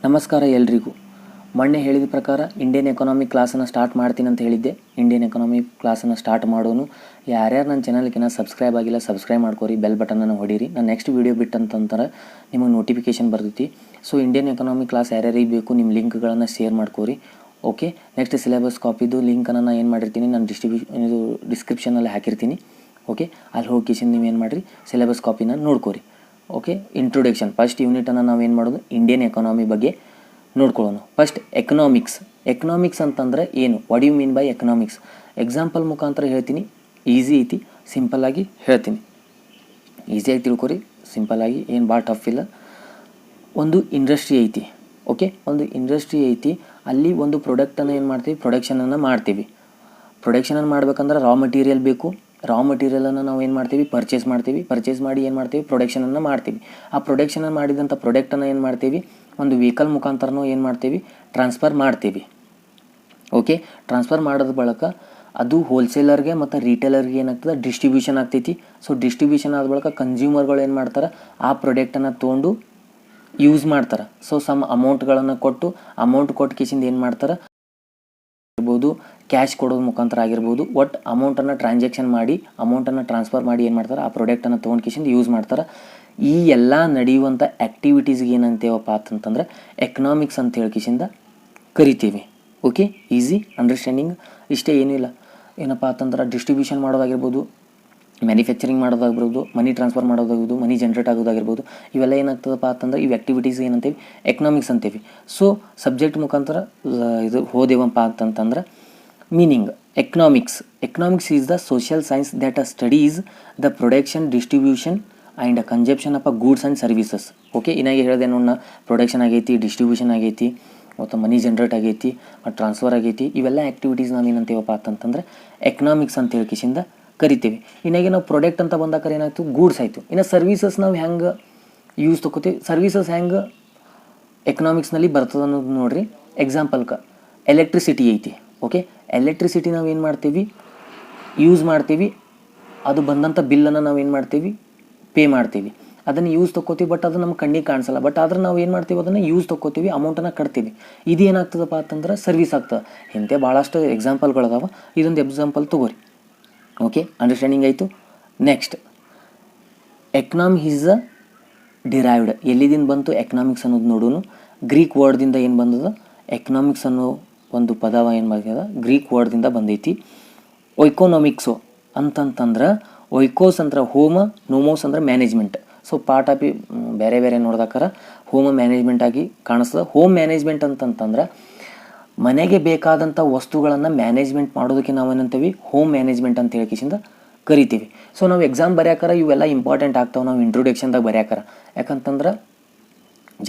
ನಮಸ್ಕಾರ ಎಲ್ರಿಗೂ. ಮೊನ್ನೆ ಹೇಳಿದ ಪ್ರಕಾರ ಇಂಡಿಯನ್ ಎಕಾನಮಿ ಕ್ಲಾಸನ್ನು ಸ್ಟಾರ್ಟ್ ಮಾಡ್ತೀನಿ ಅಂತ ಹೇಳಿದ್ದೆ. ಇಂಡಿಯನ್ ಎಕಾನಮಿ ಕ್ಲಾಸನ್ನು ಸ್ಟಾರ್ಟ್ ಮಾಡೋನು ಯಾರ್ಯಾರು ನನ್ನ ಚಾನಲ್ಗೆ ಸಬ್ಸ್ಕ್ರೈಬ್ ಆಗಿಲ್ಲ ಸಬ್ಸ್ಕ್ರೈಬ್ ಮಾಡ್ಕೊರಿ, ಬೆಲ್ ಬಟನನ್ನು ಹೊಡೀರಿ. ನಾನು ನೆಕ್ಸ್ಟ್ ವೀಡಿಯೋ ಬಿಟ್ಟಂತಂದ್ರೆ ನಿಮಗೆ ನೋಟಿಫಿಕೇಶನ್ ಬರ್ತೈತಿ. ಸೊ ಇಂಡಿಯನ್ ಎಕಾನಮಿ ಕ್ಲಾಸ್ ಯಾರ್ಯಾರಿಗೆ ಬೇಕು ನಿಮ್ಮ ಲಿಂಕ್ಗಳನ್ನು ಶೇರ್ ಮಾಡ್ಕೊರಿ. ಓಕೆ, ನೆಕ್ಸ್ಟ್ ಸಿಲೆಬಸ್ ಕಾಪಿದು ಲಿಂಕನ್ನು ನಾನು ಏನು ಮಾಡಿರ್ತೀನಿ, ನಾನು ಡಿಸ್ಕ್ರಿಪ್ಷನಲ್ಲಿ ಹಾಕಿರ್ತೀನಿ. ಓಕೆ, ಅಲ್ಲಿ ಹೋಗಿ ನೀವು ಏನು ಮಾಡಿರಿ, ಸಿಲೆಬಸ್ ಕಾಪಿನ ನೋಡ್ಕೊರಿ. ಓಕೆ, ಇಂಟ್ರೊಡಕ್ಷನ್ ಫಸ್ಟ್ ಯೂನಿಟನ್ನು ನಾವೇನು ಮಾಡೋದು, ಇಂಡಿಯನ್ ಎಕಾನಮಿ ಬಗ್ಗೆ ನೋಡ್ಕೊಳ್ಳೋಣ. ಫಸ್ಟ್ ಎಕನಾಮಿಕ್ಸ್ ಅಂತಂದರೆ ಏನು, what you mean by economics? Example ಮುಖಾಂತರ ಹೇಳ್ತೀನಿ. ಈಸಿ ಐತಿ, ಸಿಂಪಲ್ಲಾಗಿ ಹೇಳ್ತೀನಿ. ಈಸಿಯಾಗಿ ತಿಳ್ಕೊರಿ, ಸಿಂಪಲ್ಲಾಗಿ, ಏನು ಭಾಳ ಟಫ್ ಇಲ್ಲ. ಒಂದು ಇಂಡಸ್ಟ್ರಿ ಐತಿ. ಓಕೆ, ಒಂದು ಇಂಡಸ್ಟ್ರಿ ಐತಿ, ಅಲ್ಲಿ ಒಂದು ಪ್ರಾಡಕ್ಟನ್ನು ಏನು ಮಾಡ್ತೀವಿ, ಪ್ರೊಡಕ್ಷನನ್ನು ಮಾಡ್ತೀವಿ. ಪ್ರೊಡಕ್ಷನನ್ನು ಮಾಡ್ಬೇಕಂದ್ರೆ ರಾ ಮಟೀರಿಯಲ್ ಬೇಕು. ರಾ ಮಟೀರಿಯಲನ್ನು ನಾವು ಏನು ಮಾಡ್ತೀವಿ, ಪರ್ಚೇಸ್ ಮಾಡಿ ಏನು ಮಾಡ್ತೀವಿ, ಪ್ರೊಡಕ್ಷನನ್ನು ಮಾಡ್ತೀವಿ. ಆ ಪ್ರೊಡಕ್ಷನನ್ನು ಮಾಡಿದಂಥ ಪ್ರಾಡಕ್ಟನ್ನು ಏನು ಮಾಡ್ತೀವಿ, ಒಂದು ವೆಹಿಕಲ್ ಮುಖಾಂತರನೂ ಏನು ಮಾಡ್ತೀವಿ, ಟ್ರಾನ್ಸ್ಫರ್ ಮಾಡ್ತೀವಿ. ಓಕೆ, ಟ್ರಾನ್ಸ್ಫರ್ ಮಾಡೋದ್ರ ಬಳಿಕ ಅದು ಹೋಲ್ಸೇಲರ್ಗೆ ಮತ್ತು ರೀಟೇಲರ್ಗೆ ಏನಾಗ್ತದೆ, ಡಿಸ್ಟ್ರಿಬ್ಯೂಷನ್ ಆಗ್ತೈತಿ. ಸೊ ಡಿಸ್ಟ್ರಿಬ್ಯೂಷನ್ ಆದ ಬಳಿಕ ಕನ್ಸ್ಯೂಮರ್ಗಳು ಏನು ಮಾಡ್ತಾರೆ, ಆ ಪ್ರಾಡಕ್ಟನ್ನು ತೊಗೊಂಡು ಯೂಸ್ ಮಾಡ್ತಾರೆ. ಸೊ ಅಮೌಂಟ್ ಕೊಟ್ಟು ಕಿಸಿಂದ ಏನು ಮಾಡ್ತಾರೆ ಇರ್ಬೋದು, ಕ್ಯಾಶ್ ಕೊಡೋದು ಮುಖಾಂತರ ಆಗಿರ್ಬೋದು, ಒಟ್ಟು ಅಮೌಂಟನ್ನು ಟ್ರಾನ್ಸಾಕ್ಷನ್ ಮಾಡಿ, ಅಮೌಂಟನ್ನು ಟ್ರಾನ್ಸ್ಫರ್ ಮಾಡಿ ಏನು ಮಾಡ್ತಾರೆ, ಆ ಪ್ರಾಡಕ್ಟನ್ನು ತೊಗೊಂಡು ಕಿಸಿಂದ ಯೂಸ್ ಮಾಡ್ತಾರೆ. ಈ ಎಲ್ಲ ನಡೆಯುವಂಥ ಆ್ಯಕ್ಟಿವಿಟೀಸ್ಗೆ ಏನಂತೇವಪ್ಪ ಅಂತಂದ್ರೆ ಎಕನಾಮಿಕ್ಸ್ ಅಂತ ಹೇಳಿ ಕಿಸಿಂದ ಕರಿತೀವಿ. Okay, easy understanding. ಇಷ್ಟೇ, ಏನೂ ಇಲ್ಲ. ಏನಪ್ಪ ಅಂತಂದ್ರೆ ಡಿಸ್ಟ್ರಿಬ್ಯೂಷನ್ ಮಾಡೋದಾಗಿರ್ಬೋದು, ಮ್ಯಾನುಫ್ಯಾಕ್ಚರಿಂಗ್ ಮಾಡೋದಾಗಿರ್ಬೋದು, ಮನಿ ಟ್ರಾನ್ಸ್ಫರ್ ಮಾಡೋದಾಗಿರ್ಬೋದು, ಮನಿ ಜನ್ರೇಟ್ ಆಗೋದಾಗಿರ್ಬೋದು, ಇವೆಲ್ಲ ಏನಾಗ್ತದಪ್ಪ ಅಂತಂದ್ರೆ ಇವು ಆ್ಯಕ್ಟಿವಿಟೀಸ್ ಏನಂತೀವಿ, ಎಕನಾಮಿಕ್ಸ್ ಅಂತೀವಿ. ಸೊ ಸಬ್ಜೆಕ್ಟ್ ಮುಖಾಂತರ ಇದು ಹೋದೇವಪ್ಪ ಅಂತಂತಂದ್ರೆ meaning. Economics is the social science that studies the production, distribution and consumption of goods and services. Okay, ಇನ್ನಾಗಿ ಹೇಳಿದೆ ನೋಡೋಣ, ಪ್ರೊಡಕ್ಷನ್ ಆಗೈತಿ, ಡಿಸ್ಟ್ರಿಬ್ಯೂಷನ್ ಆಗೈತಿ, ಮತ್ತು ಮನಿ ಜನ್ರೇಟ್ ಆಗೈತಿ, ಮತ್ತು ಟ್ರಾನ್ಸ್ಫರ್ ಆಗೈತಿ. ಇವೆಲ್ಲ ಆ್ಯಕ್ಟಿವಿಟೀಸ್ ನಾವು ಏನಂತೀವಪ್ಪ ಅಂತಂತಂದ್ರೆ ಎಕನಾಮಿಕ್ಸ್ ಅಂತ ಹೇಳಿ ಕಿಸಿಂದ ಕರಿತೀವಿ. ಇನ್ನಾಗೆ ನಾವು ಪ್ರಾಡಕ್ಟ್ ಅಂತ ಬಂದಾಕ ಏನಾಯ್ತು, ಗೂಡ್ಸ್ ಆಯಿತು. ಇನ್ನು ಸರ್ವೀಸಸ್ ನಾವು ಹೆಂಗೆ ಯೂಸ್ ತೊಗೋತೀವಿ, ಸರ್ವೀಸಸ್ ಹೆಂಗೆ ಎಕನಾಮಿಕ್ಸ್ನಲ್ಲಿ ಬರ್ತದೆ ಅನ್ನೋದು ನೋಡಿರಿ. ಎಕ್ಸಾಂಪಲ್ಗೆ ಎಲೆಕ್ಟ್ರಿಸಿಟಿ ಐತಿ. ಓಕೆ, ಎಲೆಕ್ಟ್ರಿಸಿಟಿ ನಾವು ಏನು ಮಾಡ್ತೀವಿ, ಯೂಸ್ ಮಾಡ್ತೀವಿ. ಅದು ಬಂದಂಥ ಬಿಲ್ಲನ್ನು ನಾವು ಏನು ಮಾಡ್ತೀವಿ, ಪೇ ಮಾಡ್ತೀವಿ. ಅದನ್ನು ಯೂಸ್ ತೊಗೋತೀವಿ, ಬಟ್ ಅದು ನಮ್ಮ ಕಣ್ಣಿಗೆ ಕಾಣಿಸಲ್ಲ. ಬಟ್ ಆದ್ರೆ ನಾವು ಏನು ಮಾಡ್ತೀವಿ, ಅದನ್ನು ಯೂಸ್ ತೊಗೋತೀವಿ, ಅಮೌಂಟನ್ನು ಕಟ್ತೀವಿ. ಇದು ಏನಾಗ್ತದಪ್ಪ ಅಂತಂದ್ರೆ ಸರ್ವಿಸ್ ಆಗ್ತದೆ. ಇಂತೆ ಭಾಳಷ್ಟು ಎಕ್ಸಾಂಪಲ್ಗಳದಾವ, ಇದೊಂದು ಎಕ್ಸಾಂಪಲ್ ತೊಗೋರಿ. ಓಕೆ, ಅಂಡರ್ಸ್ಟ್ಯಾಂಡಿಂಗ್ ಆಯಿತು. Next, economy is a derived. ಎಲ್ಲಿದಿಂದ ಬಂತು ಎಕನಾಮಿಕ್ಸ್ ಅನ್ನೋದು ನೋಡೋನು. ಗ್ರೀಕ್ ವರ್ಡ್ದಿಂದ ಏನು ಬಂದದ, ಎಕನಾಮಿಕ್ಸ್ ಅನ್ನೋ ಒಂದು ಪದವ ಏನು ಬಂದಿದೆ, ಗ್ರೀಕ್ ವರ್ಡ್ದಿಂದ ಬಂದೈತಿ. ಒಯ್ಕೋನಾಮಿಕ್ಸು ಅಂತಂತಂದ್ರೆ, ಒಯ್ಕೋಸ್ ಅಂದ್ರೆ ಹೋಮ, ನೋಮೋಸ್ ಅಂದ್ರೆ ಮ್ಯಾನೇಜ್ಮೆಂಟ್. ಸೊ ಪಾರ್ಟ್ ಆಫ್ ಬೇರೆ ನೋಡ್ದಾಕಾರ ಹೋಮ ಮ್ಯಾನೇಜ್ಮೆಂಟ್ ಆಗಿ ಕಾಣಿಸ್ತದೆ. ಹೋಮ್ ಮ್ಯಾನೇಜ್ಮೆಂಟ್ ಅಂತಂತಂದ್ರೆ ಮನೆಗೆ ಬೇಕಾದಂಥ ವಸ್ತುಗಳನ್ನು ಮ್ಯಾನೇಜ್ಮೆಂಟ್ ಮಾಡೋದಕ್ಕೆ ನಾವು ಏನಂತೀವಿ, ಹೋಮ್ ಮ್ಯಾನೇಜ್ಮೆಂಟ್ ಅಂತ ಹೇಳಿಕಿಸಿಂದ ಕರಿತೀವಿ. ಸೊ ನಾವು ಎಕ್ಸಾಮ್ ಬರೆಯಾಕಾರ ಇವೆಲ್ಲ ಇಂಪಾರ್ಟೆಂಟ್ ಆಗ್ತಾವೆ, ನಾವು ಇಂಟ್ರೊಡಕ್ಷನ್ದಾಗ ಬರೆಯಾಕಾರ. ಯಾಕಂತಂದ್ರೆ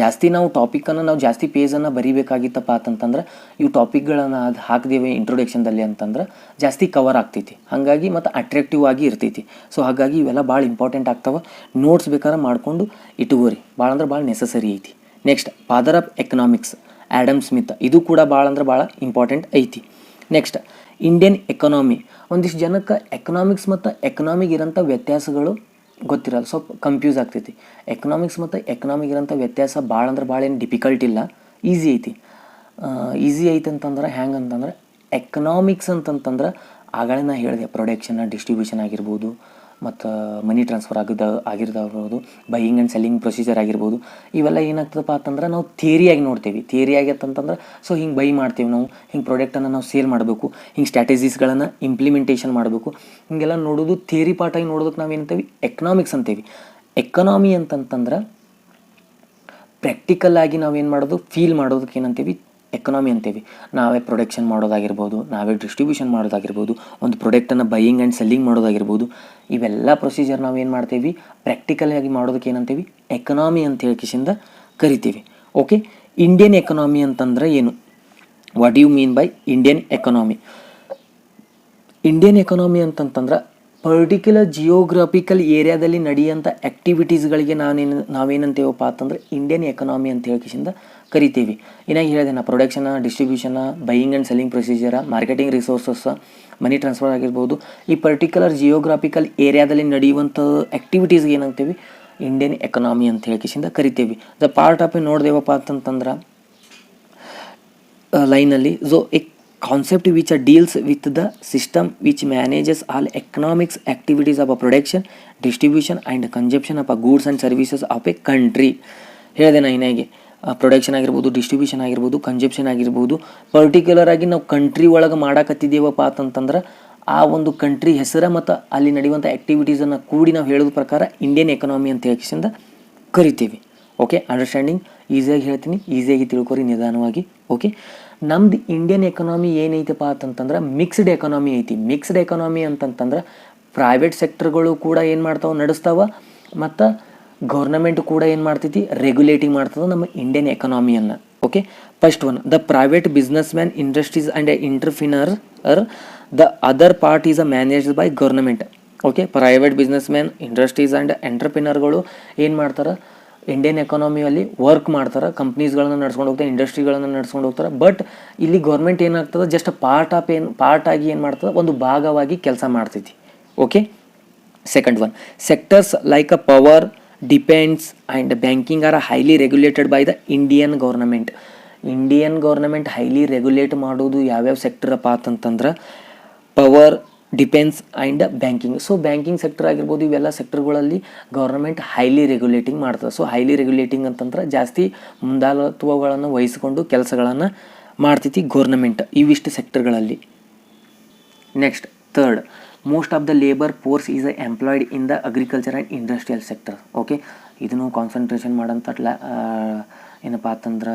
ಜಾಸ್ತಿ ನಾವು ಟಾಪಿಕನ್ನು ನಾವು ಜಾಸ್ತಿ ಪೇಜನ್ನು ಬರಿಬೇಕಾಗಿತ್ತಪ್ಪ ಅಂತಂತಂದ್ರೆ ಇವು ಟಾಪಿಕ್ಗಳನ್ನು ಅದು ಹಾಕಿದೇವೆ ಇಂಟ್ರೊಡಕ್ಷನ್ದಲ್ಲಿ ಅಂತಂದ್ರೆ ಜಾಸ್ತಿ ಕವರ್ ಆಗ್ತೈತಿ. ಹಾಗಾಗಿ ಮತ್ತು ಅಟ್ರಾಕ್ಟಿವ್ ಆಗಿ ಇರ್ತೈತಿ. ಸೊ ಹಾಗಾಗಿ ಇವೆಲ್ಲ ಭಾಳ ಇಂಪಾರ್ಟೆಂಟ್ ಆಗ್ತಾವೆ. ನೋಟ್ಸ್ ಬೇಕಾದ್ರೆ ಮಾಡಿಕೊಂಡು ಇಟ್ಕೋರಿ, ಭಾಳ ಅಂದ್ರೆ ಭಾಳ ನೆಸಸರಿ ಐತಿ. Next, father of economics Adam Smith. ಇದು ಕೂಡ ಭಾಳ ಅಂದ್ರೆ ಭಾಳ ಇಂಪಾರ್ಟೆಂಟ್ ಐತಿ. Next, Indian economy. ಒಂದಿಷ್ಟು ಜನಕ್ಕೆ ಎಕನಾಮಿಕ್ಸ್ ಮತ್ತು ಎಕನಾಮಿಗೆ ಇರೋಂಥ ವ್ಯತ್ಯಾಸಗಳು ಗೊತ್ತಿರಲ್ಲ, ಸ್ವಲ್ಪ ಕನ್ಫ್ಯೂಸ್ ಆಗ್ತೈತಿ. ಎಕನಾಮಿಕ್ಸ್ ಮತ್ತು ಎಕನಾಮಿಗೆ ಇರೋಂಥ ವ್ಯತ್ಯಾಸ ಭಾಳ ಅಂದ್ರೆ ಭಾಳ ಏನು ಡಿಫಿಕಲ್ಟ್ ಇಲ್ಲ, ಈಸಿ ಐತಿ ಅಂತಂದ್ರೆ ಹೆಂಗೆ ಅಂತಂದ್ರೆ, ಎಕನಾಮಿಕ್ಸ್ ಅಂತಂತಂದ್ರೆ ಆಗಳೇ ನಾ ಹೇಳಿದೆ, ಪ್ರೊಡಕ್ಷನ್, ಡಿಸ್ಟ್ರಿಬ್ಯೂಷನ್ ಆಗಿರ್ಬೋದು, ಮತ್ತು ಮನಿ ಟ್ರಾನ್ಸ್ಫರ್ ಆಗಿರ್ಬೋದು, ಬೈಯಿಂಗ್ ಆ್ಯಂಡ್ ಸೆಲ್ಲಿಂಗ್ ಪ್ರೊಸೀಜರ್ ಆಗಿರ್ಬೋದು. ಇವೆಲ್ಲ ಏನಾಗ್ತದಪ್ಪ ಅಂತಂದ್ರೆ ನಾವು ಥಿಯರಿಯಾಗಿ ನೋಡ್ತೀವಿ. ಥಿಯರಿಯಾಗಿ ಅಂತಂತಂದ್ರೆ ಸೊ ಹಿಂಗೆ ಬೈ ಮಾಡ್ತೀವಿ ನಾವು, ಹಿಂಗೆ ಪ್ರಾಡಕ್ಟನ್ನು ನಾವು ಸೇಲ್ ಮಾಡಬೇಕು, ಹಿಂಗೆ ಸ್ಟ್ರಾಟಜೀಸ್ಗಳನ್ನು ಇಂಪ್ಲಿಮೆಂಟೇಷನ್ ಮಾಡಬೇಕು. ಹಿಂಗೆಲ್ಲ ನೋಡೋದು ಥಿಯರಿ ಪಾರ್ಟಾಗಿ ನೋಡೋದಕ್ಕೆ ನಾವು ಏನಂತೀವಿ, ಎಕನಾಮಿಕ್ಸ್ ಅಂತೀವಿ. ಎಕನಾಮಿ ಅಂತಂತಂದ್ರೆ ಪ್ರಾಕ್ಟಿಕಲ್ ಆಗಿ ನಾವೇನು ಮಾಡೋದು, ಫೀಲ್ ಮಾಡೋದಕ್ಕೆ ಏನಂತೀವಿ, ಎಕನಾಮಿ ಅಂತೀವಿ. ನಾವೇ ಪ್ರೊಡಕ್ಷನ್ ಮಾಡೋದಾಗಿರ್ಬೋದು, ನಾವೇ ಡಿಸ್ಟ್ರಿಬ್ಯೂಷನ್ ಮಾಡೋದಾಗಿರ್ಬೋದು, ಒಂದು ಪ್ರಾಡಕ್ಟನ್ನು ಬೈಯಿಂಗ್ ಆ್ಯಂಡ್ ಸೆಲ್ಲಿಂಗ್ ಮಾಡೋದಾಗಿರ್ಬೋದು, ಇವೆಲ್ಲ ಪ್ರೊಸೀಜರ್ ನಾವೇನು ಮಾಡ್ತೀವಿ, ಪ್ರಾಕ್ಟಿಕಲಾಗಿ ಮಾಡೋದಕ್ಕೆ ಏನಂತೀವಿ, ಎಕನಾಮಿ ಅಂತ ಹೇಳಿಕಿಸಿಂದ ಕರಿತೀವಿ. ಓಕೆ, ಇಂಡಿಯನ್ ಎಕನಾಮಿ ಅಂತಂದ್ರೆ ಏನು, what you mean by Indian economy? Indian economy ಅಂತಂತಂದ್ರೆ ಪರ್ಟಿಕ್ಯುಲರ್ ಜಿಯೋಗ್ರಫಿಕಲ್ ಏರಿಯಾದಲ್ಲಿ ನಡೆಯುವಂಥ ಆ್ಯಕ್ಟಿವಿಟೀಸ್ಗಳಿಗೆ ನಾವೇನಂತೇವಪ್ಪ ಅಂತಂದ್ರೆ ಇಂಡಿಯನ್ ಎಕನಾಮಿ ಅಂತ ಹೇಳಿಕಿಸಿಂದ ಕರಿತೀವಿ. ಇನ್ನಾಗಿ ಹೇಳಿದೆ ನಾ, production, distribution, buying and selling procedure, marketing resources, money transfer ಆಗಿರ್ಬೋದು, ಈ ಪರ್ಟಿಕ್ಯುಲರ್ ಜಿಯೋಗ್ರಾಫಿಕಲ್ ಏರಿಯಾದಲ್ಲಿ ನಡೆಯುವಂಥ ಆ್ಯಕ್ಟಿವಿಟೀಸ್ಗೆ ಏನಂತೀವಿ, ಇಂಡಿಯನ್ ಎಕನಾಮಿ ಅಂತ ಹೇಳಿಕಿಸಿಂದ ಕರಿತೀವಿ. ದ ಪಾರ್ಟ್ ಆಫ್ ನೋಡ್ದೇವಪ್ಪ ಅಂತಂತಂದ್ರೆ ಲೈನಲ್ಲಿ so A concept which deals with the system which manages all economics activities of a production distribution and consumption of a goods and services of A country. ಹೇಳಿದೆ ನಾನು ಇನ್ನಾಗೆ production ಆಗಿರ್ಬೋದು, distribution ಆಗಿರ್ಬೋದು, consumption ಆಗಿರ್ಬೋದು. Particular ಆಗಿ ನಾವು country ಒಳಗೆ ಮಾಡಾಕತ್ತಿದ್ದೀವಪ್ಪ ಅಂತಂತಂದ್ರೆ ಆ ಒಂದು ಕಂಟ್ರಿ ಹೆಸರು ಮತ್ತು ಅಲ್ಲಿ ನಡೆಯುವಂಥ ಆ್ಯಕ್ಟಿವಿಟೀಸನ್ನು ಕೂಡಿ ನಾವು ಹೇಳೋದ ಪ್ರಕಾರ ಇಂಡಿಯನ್ ಎಕನಾಮಿ ಅಂತ ಹೇಳಿಸಿಂದ ಕರಿತೀವಿ. ಓಕೆ, ಅಂಡರ್ಸ್ಟ್ಯಾಂಡಿಂಗ್ ಈಸಿಯಾಗಿ ಹೇಳ್ತೀನಿ, ಈಸಿಯಾಗಿ ತಿಳ್ಕೊರಿ ನಿಧಾನವಾಗಿ. ಓಕೆ, ನಮ್ದು ಇಂಡಿಯನ್ ಎಕನಾಮಿ ಏನೈತಪ್ಪ ಅಂತಂತಂದ್ರೆ ಮಿಕ್ಸ್ಡ್ ಎಕನಾಮಿ ಐತಿ. ಮಿಕ್ಸ್ಡ್ ಎಕನಾಮಿ ಅಂತಂತಂದ್ರೆ ಪ್ರೈವೇಟ್ ಸೆಕ್ಟರ್ಗಳು ಕೂಡ ಏನು ಮಾಡ್ತಾವೆ, ನಡೆಸ್ತಾವೆ, ಮತ್ತು ಗೌರ್ನಮೆಂಟ್ ಕೂಡ ಏನು ಮಾಡ್ತೈತಿ, ರೆಗ್ಯುಲೇಟಿಂಗ್ ಮಾಡ್ತದೆ ನಮ್ಮ ಇಂಡಿಯನ್ ಎಕನಾಮಿಯನ್ನು. Okay, first one, the private businessman industries and entrepreneur, the other part is managed by government. Okay, private businessman industries and ಎಂಟರ್ಪ್ರಿನರ್ಗಳು ಏನು ಮಾಡ್ತಾರೆ, ಇಂಡಿಯನ್ ಎಕಾನಮಿಯಲ್ಲಿ ವರ್ಕ್ ಮಾಡ್ತಾರೆ, ಕಂಪ್ನೀಸ್ಗಳನ್ನು ನಡ್ಸ್ಕೊಂಡು ಹೋಗ್ತಾರೆ, ಇಂಡಸ್ಟ್ರಿಗಳನ್ನು ನಡ್ಸ್ಕೊಂಡು ಹೋಗ್ತಾರೆ. ಬಟ್ ಇಲ್ಲಿ ಗೌರ್ಮೆಂಟ್ ಏನಾಗ್ತದೆ, ಜಸ್ಟ್ ಪಾರ್ಟ್ ಆಗಿ ಏನು ಮಾಡ್ತದೆ, ಒಂದು ಭಾಗವಾಗಿ ಕೆಲಸ ಮಾಡ್ತೈತಿ. Okay, second one, sectors like a power, defence and banking are highly regulated by the Indian government. Indian government highly regulate ಮಾಡೋದು ಯಾವ್ಯಾವ ಸೆಕ್ಟರಪ್ಪ ಅಂತಂತಂದ್ರೆ power, defence and banking. So banking sector ಆಗಿರ್ಬೋದು, ಇವೆಲ್ಲ ಸೆಕ್ಟರ್ಗಳಲ್ಲಿ ಗೌರ್ಮೆಂಟ್ ಹೈಲಿ ರೆಗ್ಯುಲೇಟಿಂಗ್ ಮಾಡ್ತದೆ. So highly regulating ಅಂತಂದ್ರೆ ಜಾಸ್ತಿ ಮುಂದಾಳತ್ವಗಳನ್ನು ವಹಿಸಿಕೊಂಡು ಕೆಲಸಗಳನ್ನು ಮಾಡ್ತೈತಿ ಗೌರ್ನಮೆಂಟ್ ಇವಿಷ್ಟು ಸೆಕ್ಟರ್ಗಳಲ್ಲಿ. Next third, most of the labour force is employed in the agriculture and industrial sector. Okay, ಇದನ್ನು ಕಾನ್ಸಂಟ್ರೇಷನ್ ಮಾಡೋಂಥ ಏನಪ್ಪ ಅಂತಂದ್ರೆ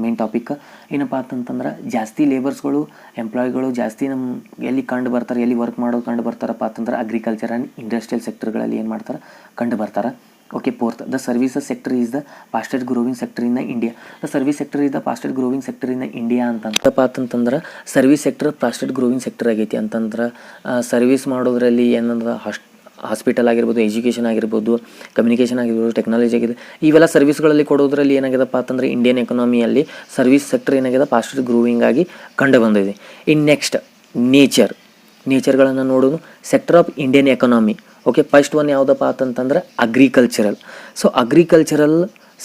ಮೇನ್ ಟಾಪಿಕ್ ಏನಪ್ಪ ಅಂತಂತಂದ್ರೆ ಜಾಸ್ತಿ ಲೇಬರ್ಸ್ಗಳು, ಎಂಪ್ಲಾಯ್ಗಳು ಜಾಸ್ತಿ ನಮ್ಮ ಎಲ್ಲಿ ಕಂಡು ಬರ್ತಾರೆ, ಎಲ್ಲಿ ವರ್ಕ್ ಮಾಡೋದು ಕಂಡು ಬರ್ತಾರಪ್ಪ ಅಂತಂದ್ರೆ ಅಗ್ರಿಕಲ್ಚರ್ ಆ್ಯಂಡ್ ಇಂಡಸ್ಟ್ರಿಯಲ್ ಸೆಕ್ಟರ್ಗಳಲ್ಲಿ ಏನು ಮಾಡ್ತಾರೆ, ಕಂಡು ಬರ್ತಾರೆ. Okay, fourth, the services sector is the fastest growing sector in India. The service sector is the fastest growing sector in India ಅಂತಂತಪ್ಪ ಅಂತಂತಂದ್ರೆ service sector fastest growing sector ಆಗೈತಿ ಅಂತಂದ್ರೆ ಸರ್ವಿಸ್ ಮಾಡೋದ್ರಲ್ಲಿ ಏನಂದ್ರೆ ಹಾಸ್ಪಿಟಲ್ ಆಗಿರ್ಬೋದು, ಎಜುಕೇಷನ್ ಆಗಿರ್ಬೋದು, ಕಮ್ಯುನಿಕೇಷನ್ ಆಗಿರ್ಬೋದು, technology ಆಗಿದೆ, ಇವೆಲ್ಲ ಸರ್ವಿಸ್ಗಳಲ್ಲಿ ಕೊಡೋದ್ರಲ್ಲಿ ಏನಾಗಿದೆಪ್ಪ ಅಂತಂದರೆ ಇಂಡಿಯನ್ ಎಕನಾಮಿಯಲ್ಲಿ ಸರ್ವಿಸ್ ಸೆಕ್ಟರ್ ಏನಾಗಿದೆ, ಫಾಸ್ಟೆಸ್ಟ್ ಗ್ರೋವಿಂಗ್ ಆಗಿ ಕಂಡು ಬಂದಿದೆ. ಇನ್ನು ನೆಕ್ಸ್ಟ್ ನೇಚರ್ಗಳನ್ನು ನೋಡೋದು, sector of Indian economy. Okay, first one ಯಾವುದಪ್ಪ ಅಂತಂತಂದ್ರೆ ಅಗ್ರಿಕಲ್ಚರಲ್. ಸೊ ಅಗ್ರಿಕಲ್ಚರಲ್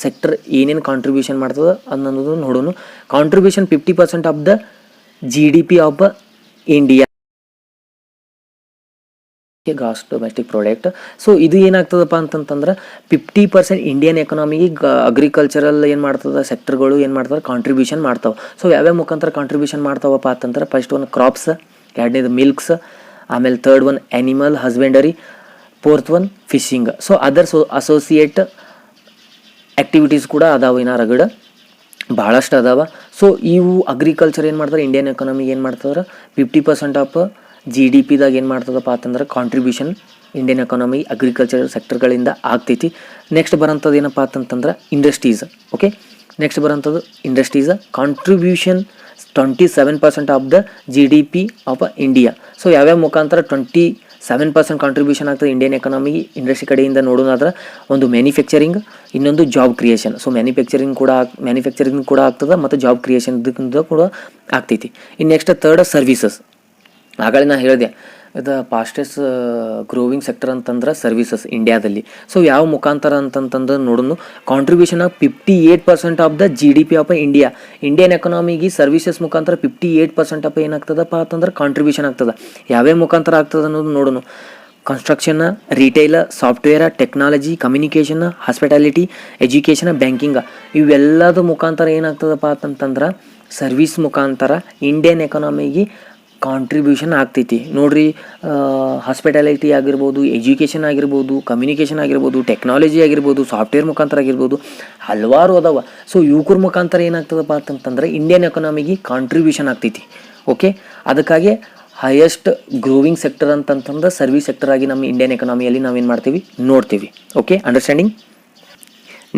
ಸೆಕ್ಟರ್ ಏನೇನು ಕಾಂಟ್ರಿಬ್ಯೂಷನ್ ಮಾಡ್ತದೆ ಅನ್ನೋದು ನೋಡೋಣ. Contribution 50% of the GDP of India, gross domestic product. So ಇದು ಏನಾಗ್ತದಪ್ಪ ಅಂತಂತಂದ್ರೆ 50% ಇಂಡಿಯನ್ ಎಕನಾಮಿಗೆ ಅಗ್ರಿಕಲ್ಚರಲ್ ಏನು ಮಾಡ್ತದೆ, ಸೆಕ್ಟರ್ಗಳು ಏನು ಮಾಡ್ತಾರೆ, ಕಾಂಟ್ರಿಬ್ಯೂಷನ್ ಮಾಡ್ತಾವೆ. ಸೊ ಯಾವ್ಯಾವ ಮುಖಾಂತರ ಕಾಂಟ್ರಿಬ್ಯೂಷನ್ ಮಾಡ್ತಾವಪ್ಪ ಅಂತಂದ್ರೆ ಫಸ್ಟ್ ಒನ್ ಕ್ರಾಪ್ಸ್, ಎರಡನೇದು ಮಿಲ್ಕ್ಸ್, ಆಮೇಲೆ third one animal husbandry, fourth one fishing. So other associate activities ಕೂಡ ಅದಾವೆ, ಇನ್ನು ರಗಡ ಭಾಳಷ್ಟು ಅದಾವೆ. ಸೊ ಇವು ಅಗ್ರಿಕಲ್ಚರ್ ಏನು ಮಾಡ್ತಾರೆ, ಇಂಡಿಯನ್ ಎಕನಾಮಿಗೆ ಏನು ಮಾಡ್ತಾರೆ, 50% ಆಫ್ GDPದಾಗ ಏನು ಮಾಡ್ತದಪ್ಪ ಅಂತಂದ್ರೆ ಕಾಂಟ್ರಿಬ್ಯೂಷನ್ ಇಂಡಿಯನ್ ಎಕಾನಮಿ ಅಗ್ರಿಕಲ್ಚರ್ ಸೆಕ್ಟರ್ಗಳಿಂದ ಆಗ್ತೈತಿ. ನೆಕ್ಸ್ಟ್ ಬರೋಂಥದ್ದು ಏನಪ್ಪ ಅಂತಂದ್ರೆ ಇಂಡಸ್ಟ್ರೀಸ್. ಓಕೆ, ನೆಕ್ಸ್ಟ್ ಬರೋಂಥದ್ದು industries contribution 27% of the GDP of India. So ಯಾವ್ಯಾವ ಮುಖಾಂತರ 27% ಕಾಂಟ್ರಿಬ್ಯೂಷನ್ ಆಗ್ತದೆ ಇಂಡಿಯನ್ ಎಕನಾಮಿಗೆ ಇಂಡಸ್ಟ್ರಿ ಕಡೆಯಿಂದ ನೋಡೋದಾದ್ರೆ ಒಂದು ಮ್ಯಾನುಫ್ಯಾಕ್ಚರಿಂಗ್, ಇನ್ನೊಂದು ಜಾಬ್ ಕ್ರಿಯೇಷನ್. ಸೊ ಮ್ಯಾನುಫ್ಯಾಕ್ಚರಿಂಗ್ ಕೂಡ ಆಗ್ತದೆ ಮತ್ತು ಜಾಬ್ ಕ್ರಿಯೇಷನ್ ಕೂಡ ಆಗ್ತೈತಿ. ಇನ್ನು ನೆಕ್ಸ್ಟ್ ಥರ್ಡ್ ಸರ್ವಿಸಸ್. ಆಗಲೇ ನಾನು ಹೇಳಿದೆ ಇದು ಫಾಸ್ಟೆಸ್ಟ್ ಗ್ರೋವಿಂಗ್ ಸೆಕ್ಟರ್ ಅಂತಂದ್ರೆ ಸರ್ವಿಸಸ್ ಇಂಡಿಯಾದಲ್ಲಿ. ಸೊ ಯಾವ ಮುಖಾಂತರ ಅಂತಂತಂದ್ರೆ ನೋಡೋಣ, contribution of 58% of the GDP of India. Indian ಎಕನಾಮಿಗೆ ಸರ್ವಿಸಸ್ ಮುಖಾಂತರ 58% ಆಫ್ ಏನಾಗ್ತದಪ್ಪ ಅಂತಂದ್ರೆ ಕಾಂಟ್ರಿಬ್ಯೂಷನ್ ಆಗ್ತದೆ. ಯಾವ್ಯಾವ ಮುಖಾಂತರ ಆಗ್ತದೆ ಅನ್ನೋದು ನೋಡೋಣ. Construction, retail, software, technology, communication, hospitality, education, banking, ಇವೆಲ್ಲದ ಮುಖಾಂತರ ಏನಾಗ್ತದಪ್ಪ ಅಂತಂತಂದ್ರೆ ಸರ್ವಿಸ್ ಮುಖಾಂತರ ಇಂಡಿಯನ್ ಎಕನಾಮಿಗೆ ಕಾಂಟ್ರಿಬ್ಯೂಷನ್ ಆಗ್ತೈತಿ. ನೋಡ್ರಿ, ಹಾಸ್ಪಿಟಾಲಿಟಿ ಆಗಿರ್ಬೋದು, ಎಜುಕೇಷನ್ ಆಗಿರ್ಬೋದು, ಕಮ್ಯುನಿಕೇಷನ್ ಆಗಿರ್ಬೋದು, ಟೆಕ್ನಾಲಜಿ ಆಗಿರ್ಬೋದು, ಸಾಫ್ಟ್ವೇರ್ ಮುಖಾಂತರ ಆಗಿರ್ಬೋದು, ಹಲವಾರು ಅದಾವ. ಸೊ ಇವ್ರ ಮುಖಾಂತರ ಏನಾಗ್ತದಪ್ಪ ಅಂತಂತಂದ್ರೆ ಇಂಡಿಯನ್ ಎಕನಾಮಿಗೆ ಕಾಂಟ್ರಿಬ್ಯೂಷನ್ ಆಗ್ತೈತಿ. ಓಕೆ, ಅದಕ್ಕಾಗಿ ಹೈಯೆಸ್ಟ್ ಗ್ರೋವಿಂಗ್ ಸೆಕ್ಟರ್ ಅಂತಂತಂದ್ರೆ ಸರ್ವಿಸ್ ಸೆಕ್ಟರ್ ಆಗಿ ನಮ್ಮ ಇಂಡಿಯನ್ ಎಕನಾಮಿಯಲ್ಲಿ ನಾವೇನು ಮಾಡ್ತೀವಿ, ನೋಡ್ತೀವಿ. Okay, understanding.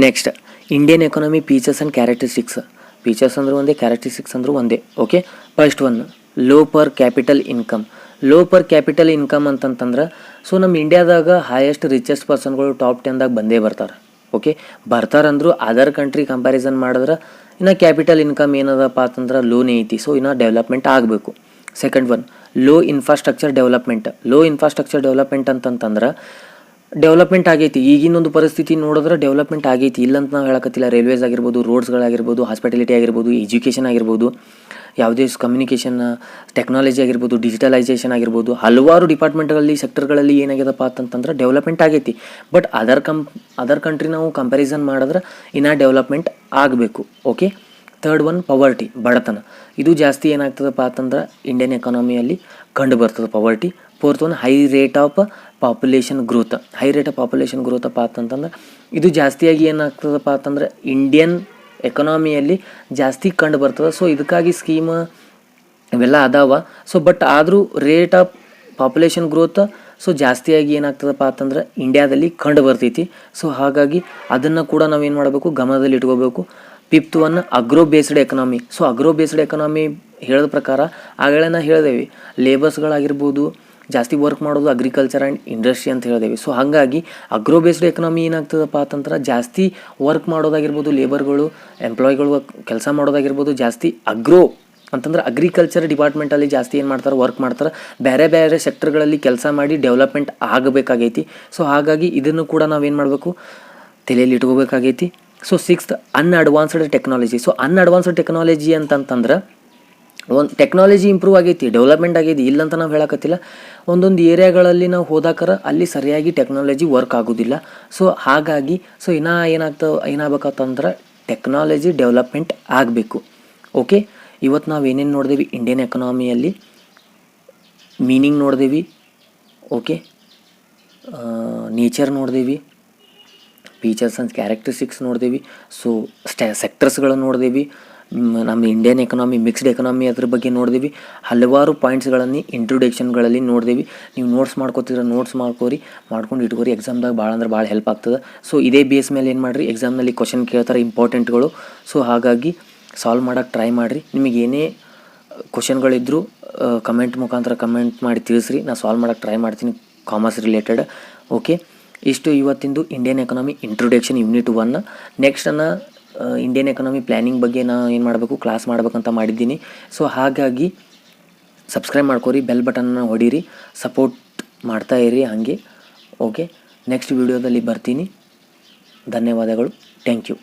Next Indian economy features and characteristics. Features ಅಂದ್ರೆ ಒಂದೇ, ಕ್ಯಾರೆಕ್ಟರಿಸ್ಟಿಕ್ಸ್ ಅಂದ್ರೆ ಒಂದೇ. Okay, first one low per capital income ಅಂತಂತಂದ್ರೆ ಸೊ ನಮ್ಮ ಇಂಡಿಯಾದಾಗ ಹೈಯೆಸ್ಟ್ ರಿಚೆಸ್ಟ್ ಪರ್ಸನ್ಗಳು ಟಾಪ್ 10ದಾಗ ಬಂದೇ ಬರ್ತಾರೆ. ಓಕೆ, ಬರ್ತಾರಂದ್ರು ಅದರ್ ಕಂಟ್ರಿ ಕಂಪ್ಯಾರಿಸನ್ ಮಾಡಿದ್ರೆ ಇನ್ನು ಕ್ಯಾಪಿಟಲ್ ಇನ್ಕಮ್ ಏನದಪ್ಪ ಅಂತಂದ್ರೆ ಲೋನೇ ಐತಿ. ಸೊ ಇನ್ನು ಡೆವಲಪ್ಮೆಂಟ್ ಆಗಬೇಕು. Second one low infrastructure development ಅಂತಂತಂದ್ರೆ ಡೆವಲಪ್ಮೆಂಟ್ ಆಗೈತಿ. ಈಗಿನೊಂದು ಪರಿಸ್ಥಿತಿ ನೋಡಿದ್ರೆ ಡೆವಲಪ್ಮೆಂಟ್ ಆಗೈತಿ, ಇಲ್ಲಂತ ನಾವು ಹೇಳಕತ್ತಿಲ್ಲ. ರೈಲ್ವೇಸ್ ಆಗಿರ್ಬೋದು, ರೋಡ್ಸ್ಗಳಾಗಿರ್ಬೋದು, ಹಾಸ್ಪಿಟಾಲಿಟಿ ಆಗಿರ್ಬೋದು, ಎಜುಕೇಷನ್ ಆಗಿರ್ಬೋದು, ಯಾವುದೇ ಕಮ್ಯುನಿಕೇಷನ್ ಟೆಕ್ನಾಲಜಿ ಆಗಿರ್ಬೋದು, ಡಿಜಿಟಲೈಸೇಷನ್ ಆಗಿರ್ಬೋದು, ಹಲವಾರು ಡಿಪಾರ್ಟ್ಮೆಂಟ್ಗಳಲ್ಲಿ ಸೆಕ್ಟರ್ಗಳಲ್ಲಿ ಏನಾಗ್ಯದಪ್ಪ ಅಂತಂತಂದ್ರೆ ಡೆವಲಪ್ಮೆಂಟ್ ಆಗೈತಿ. ಬಟ್ ಅದರ್ ಕಂಟ್ರಿ ನಾವು ಕಂಪ್ಯಾರಿಸನ್ ಮಾಡಿದ್ರೆ ಇನ್ನೂ ಡೆವಲಪ್ಮೆಂಟ್ ಆಗಬೇಕು. ಓಕೆ. ಥರ್ಡ್ ಒನ್ ಪವರ್ಟಿ, ಬಡತನ. ಇದು ಜಾಸ್ತಿ ಏನಾಗ್ತದಪ್ಪ ಅಂತಂದ್ರೆ ಇಂಡಿಯನ್ ಎಕಾನಮಿಯಲ್ಲಿ ಕಂಡು ಬರ್ತದೆ ಪವರ್ಟಿ. Fourth one high rate of population growth. High rate of population growth ಅಪ್ಪ ಅಂತಂತಂದ್ರೆ ಇದು ಜಾಸ್ತಿಯಾಗಿ ಏನಾಗ್ತದಪ್ಪ ಅಂತಂದ್ರೆ ಇಂಡಿಯನ್ ಎಕಾನಮಿಯಲ್ಲಿ ಜಾಸ್ತಿ ಕಂಡು ಬರ್ತದೆ. ಸೊ ಇದಕ್ಕಾಗಿ ಸ್ಕೀಮ್ ಇವೆಲ್ಲ ಅದಾವ. ಸೊ ಬಟ್ ಆದರೂ rate of population growth so ಜಾಸ್ತಿಯಾಗಿ ಏನಾಗ್ತದಪ್ಪ ಅಂತಂದ್ರೆ ಇಂಡಿಯಾದಲ್ಲಿ ಕಂಡು ಬರ್ತೈತಿ. ಸೊ ಹಾಗಾಗಿ ಅದನ್ನು ಕೂಡ ನಾವೇನು ಮಾಡಬೇಕು, ಗಮನದಲ್ಲಿ ಇಟ್ಕೋಬೇಕು. Fifth one agro based economy. So agro based economy ಹೇಳಿದ ಪ್ರಕಾರ ಆಗಲೇ ನಾವು ಹೇಳಿದೇವೆ, ಲೇಬರ್ಸ್ಗಳಾಗಿರ್ಬೋದು ಜಾಸ್ತಿ ವರ್ಕ್ ಮಾಡೋದು ಅಗ್ರಿಕಲ್ಚರ್ ಆ್ಯಂಡ್ ಇಂಡಸ್ಟ್ರಿ ಅಂತ ಹೇಳಿದೇವೆ. ಸೊ ಹಾಗಾಗಿ ಅಗ್ರೋ ಬೇಸ್ಡ್ ಎಕನಾಮಿ ಏನಾಗ್ತದಪ್ಪ ಅಂತಂದ್ರೆ ಜಾಸ್ತಿ ವರ್ಕ್ ಮಾಡೋದಾಗಿರ್ಬೋದು, ಲೇಬರ್ಗಳು ಎಂಪ್ಲಾಯ್ಗಳು ಕೆಲಸ ಮಾಡೋದಾಗಿರ್ಬೋದು, ಜಾಸ್ತಿ ಅಗ್ರೋ ಅಂತಂದ್ರೆ ಅಗ್ರಿಕಲ್ಚರ್ ಡಿಪಾರ್ಟ್ಮೆಂಟಲ್ಲಿ ಜಾಸ್ತಿ ಏನು ಮಾಡ್ತಾರೆ, ವರ್ಕ್ ಮಾಡ್ತಾರೆ. ಬೇರೆ ಬೇರೆ ಸೆಕ್ಟರ್ಗಳಲ್ಲಿ ಕೆಲಸ ಮಾಡಿ ಡೆವಲಪ್ಮೆಂಟ್ ಆಗಬೇಕಾಗೈತಿ. ಸೊ ಹಾಗಾಗಿ ಇದನ್ನು ಕೂಡ ನಾವೇನು ಮಾಡಬೇಕು, ತಲೆಯಲ್ಲಿ ಇಟ್ಕೋಬೇಕಾಗೈತಿ. So sixth unadvanced technology. So unadvanced technology ಅಂತಂತಂದ್ರೆ ಒಂದು ಟೆಕ್ನಾಲಜಿ ಇಂಪ್ರೂವ್ ಆಗೈತಿ, ಡೆವಲಪ್ಮೆಂಟ್ ಆಗೈತಿ, ಇಲ್ಲಂತ ನಾವು ಹೇಳಕತ್ತಿಲ್ಲ. ಒಂದೊಂದು ಏರಿಯಾಗಳಲ್ಲಿ ನಾವು ಹೋದಾಕರ ಅಲ್ಲಿ ಸರಿಯಾಗಿ ಟೆಕ್ನಾಲಜಿ ವರ್ಕ್ ಆಗೋದಿಲ್ಲ. ಸೊ ಹಾಗಾಗಿ ಸೊ ಏನಾಗಬೇಕಂತಂದ್ರೆ ಟೆಕ್ನಾಲಜಿ ಡೆವಲಪ್ಮೆಂಟ್ ಆಗಬೇಕು. ಓಕೆ. ಇವತ್ತು ನಾವು ಏನೇನು ನೋಡಿದೇವಿ ಇಂಡಿಯನ್ ಎಕನಾಮಿಯಲ್ಲಿ, ಮೀನಿಂಗ್ ನೋಡಿದೇವಿ. ಓಕೆ. ನೇಚರ್ ನೋಡಿದೇವಿ, ಫೀಚರ್ಸ್ ಆ್ಯಂಡ್ ಕ್ಯಾರೆಕ್ಟರಿಸ್ಟಿಕ್ಸ್ ನೋಡಿದೇವಿ. ಸೊ ಸೆಕ್ಟರ್ಸ್ಗಳನ್ನು ನೋಡಿದೇವಿ. ನಮ್ಮ ಇಂಡಿಯನ್ ಎಕನಾಮಿ, ಮಿಕ್ಸ್ಡ್ ಎಕನಾಮಿ ಅದ್ರ ಬಗ್ಗೆ ನೋಡಿದೇವಿ. ಹಲವಾರು ಪಾಯಿಂಟ್ಸ್ಗಳನ್ನು ಇಂಟ್ರೊಡಕ್ಷನ್ಗಳಲ್ಲಿ ನೋಡಿದೇವಿ. ನೀವು ನೋಟ್ಸ್ ಮಾಡ್ಕೋತೀರ, ನೋಟ್ಸ್ ಮಾಡ್ಕೊಂಡು ಇಟ್ಕೋರಿ. ಎಕ್ಸಾಮ್ದಾಗ ಭಾಳ ಅಂದ್ರೆ ಭಾಳ ಹೆಲ್ಪ್ ಆಗ್ತದೆ. ಸೊ ಇದೇ ಬೇಸ್ ಮೇಲೆ ಏನು ಮಾಡಿರಿ, ಎಕ್ಸಾಮ್ನಲ್ಲಿ ಕ್ವಶನ್ ಕೇಳ್ತಾರೆ ಇಂಪಾರ್ಟೆಂಟ್ಗಳು. ಸೊ ಹಾಗಾಗಿ ಸಾಲ್ವ್ ಮಾಡೋಕ್ಕೆ ಟ್ರೈ ಮಾಡಿರಿ. ನಿಮಗೆ ಏನೇ ಕ್ವಶನ್ಗಳಿದ್ದರೂ ಕಮೆಂಟ್ ಮುಖಾಂತರ ಕಮೆಂಟ್ ಮಾಡಿ ತಿಳಿಸ್ರಿ, ನಾನು ಸಾಲ್ವ್ ಮಾಡೋಕ್ಕೆ ಟ್ರೈ ಮಾಡ್ತೀನಿ ಕಾಮರ್ಸ್ ರಿಲೇಟೆಡ್. ಓಕೆ. ಇಷ್ಟು ಇವತ್ತಿಂದು Indian economy introduction unit 1. Next Indian economy planning ಬಗ್ಗೆ ನಾನು ಏನು ಮಾಡಬೇಕು, ಕ್ಲಾಸ್ ಮಾಡ್ಬೇಕಂತ ಮಾಡಿದ್ದೀನಿ. ಸೊ ಹಾಗಾಗಿ ಸಬ್ಸ್ಕ್ರೈಬ್ ಮಾಡ್ಕೊರಿ, ಬೆಲ್ ಬಟನ್ನ ಹೊಡೀರಿ, ಸಪೋರ್ಟ್ ಮಾಡ್ತಾಯಿರಿ ಹಾಗೆ. ಓಕೆ. ನೆಕ್ಸ್ಟ್ ವಿಡಿಯೋದಲ್ಲಿ ಬರ್ತೀನಿ. ಧನ್ಯವಾದಗಳು. Thank you.